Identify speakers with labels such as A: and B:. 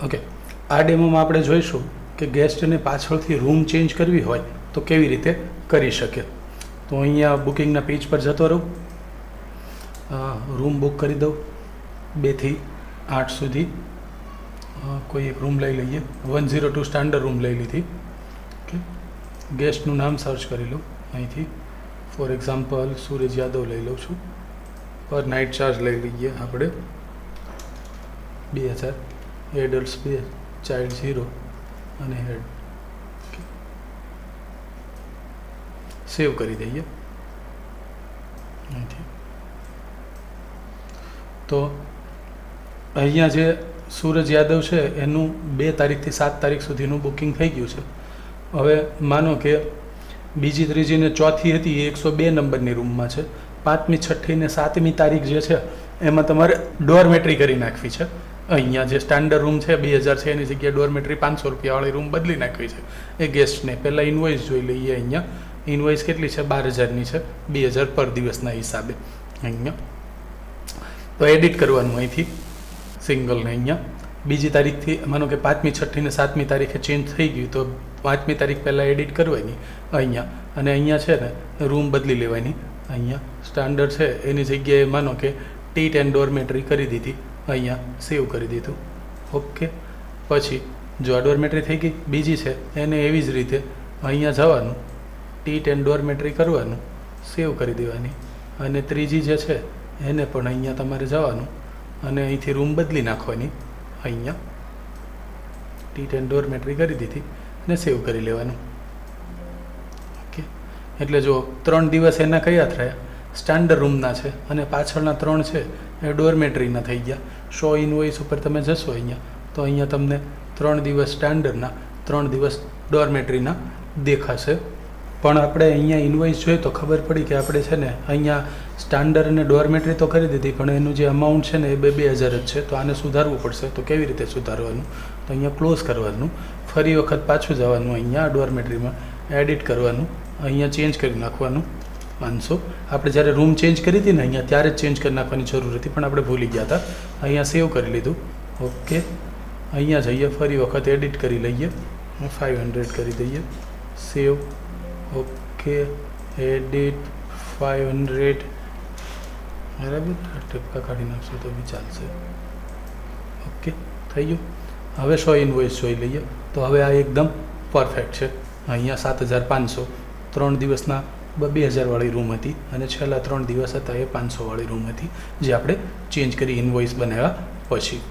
A: Okay, આ ડેમોમાં આપણે જોઈશું કે ગેસ્ટને પાછળથી રૂમ ચેન્જ કરવી હોય તો કેવી રીતે કરી શકે. તો અહીંયા બુકિંગના પેજ પર જતો રહું, રૂમ બુક કરી દઉં 2 થી 8 સુધી. કોઈ એક રૂમ લઈ લઈએ, 102 સ્ટાન્ડર્ડ રૂમ લઈ લીધી. ઓકે, ગેસ્ટનું નામ સર્ચ કરી લઉં અહીંથી. ફોર એક્ઝામ્પલ સૂરજ યાદવ લઈ લઉં છું. પર નાઇટ ચાર્જ લઈ લઈએ આપણે 2000, એડલ્ટ્સ 2, ચાઇલ્ડ 0 અને હેડ. સેવ કરી દઈએ અહીંથી. તો અહીંયા જે સૂરજ યાદવ છે એનું 2 તારીખથી 7 તારીખ સુધીનું બુકિંગ થઈ ગયું છે. હવે માનો કે બીજી, ત્રીજી ને ચોથી હતી એ 102 નંબરની રૂમમાં છે. 5મી, 6ઠી ને 7મી તારીખ જે છે એમાં તમારે ડોરમેટ્રી કરી નાખવી છે. અહીંયા જે સ્ટાન્ડર્ડ રૂમ છે 2000 છે એની જગ્યાએ ડોરમેટ્રી 500 રૂપિયાવાળી રૂમ બદલી નાખવી છે એ ગેસ્ટને. પહેલાં ઇન્વોઇસ જોઈ લઈએ. અહીંયા ઇન્વોઇસ કેટલી છે? 12000ની છે, 2000 પર દિવસના હિસાબે. અહીંયા તો એડિટ કરવાનું અહીંથી સિંગલને. અહીંયા બીજી તારીખથી માનો કે 5મી, 6ઠી ને 7મી તારીખે ચેન્જ થઈ ગયું તો 5મી તારીખ પહેલાં એડિટ કરવાની અહીંયા. અને અહીંયા છે ને રૂમ બદલી લેવાની. અહીંયા સ્ટાન્ડર્ડ છે એની જગ્યાએ માનો કે T10 ડોરમેટ્રી કરી દીધી. અહીંયા સેવ કરી દીધું. ઓકે, પછી જો આ ડોરમેટ્રી થઈ ગઈ, બીજી છે એને એવી જ રીતે અહીંયા જવાનું, T10 ડોરમેટ્રી કરવાનું, સેવ કરી દેવાની. અને ત્રીજી જે છે એને પણ અહીંયા તમારે જવાનું અને અહીંથી રૂમ બદલી નાખવાની. અહીંયા T10 ડોરમેટ્રી કરી દીધી અને સેવ કરી લેવાનું. ઓકે, એટલે જો 3 દિવસ એના કયા થયા? સ્ટાન્ડર્ડ રૂમના છે અને પાછળના 3 છે એ ડોરમેટ્રીના થઈ ગયા. શો ઇનવોઇસ ઉપર તમે જશો અહીંયા તો અહીંયા તમને 3 દિવસ સ્ટાન્ડર્ડના, 3 દિવસ ડોરમેટ્રીના દેખાશે. પણ આપણે અહીંયા ઇનવોઇસ જોઈએ તો ખબર પડી કે આપણે છે ને અહીંયા સ્ટાન્ડર્ડ અને ડોરમેટ્રી તો કરી દીધી પણ એનું જે અમાઉન્ટ છે ને એ 2000 જ છે. તો આને સુધારવું પડશે. તો કેવી રીતે સુધારવાનું? તો અહીંયા ક્લોઝ કરવાનું, ફરી વખત પાછું જવાનું, અહીંયા ડોરમેટ્રીમાં એડિટ કરવાનું, અહીંયા ચેન્જ કરી નાખવાનું 500. આપણે જ્યારે રૂમ ચેન્જ કરી હતી ને અહીંયા ત્યારે જ ચેન્જ કરી નાખવાની જરૂર હતી પણ આપણે ભૂલી ગયા હતા. અહીંયા સેવ કરી લીધું. ઓકે, અહીંયા જઈએ, ફરી વખત એડિટ કરી લઈએ, 500 કરી દઈએ, સેવ. ઓકે, એડિટ 500 બરાબર. ટીપકા કાઢી નાખશો તો બી ચાલશે. ઓકે, થઈ ગયું. હવે શો ઇનવોઇસ જોઈ લઈએ તો હવે આ એકદમ પરફેક્ટ છે. અહીંયા 7500 3 દિવસના 2000વાળી રૂમ હતી અને છેલ્લા 3 દિવસ હતા એ 500વાળી રૂમ હતી જે આપણે ચેન્જ કરી ઇનવોઇસ બનાવ્યા પછી.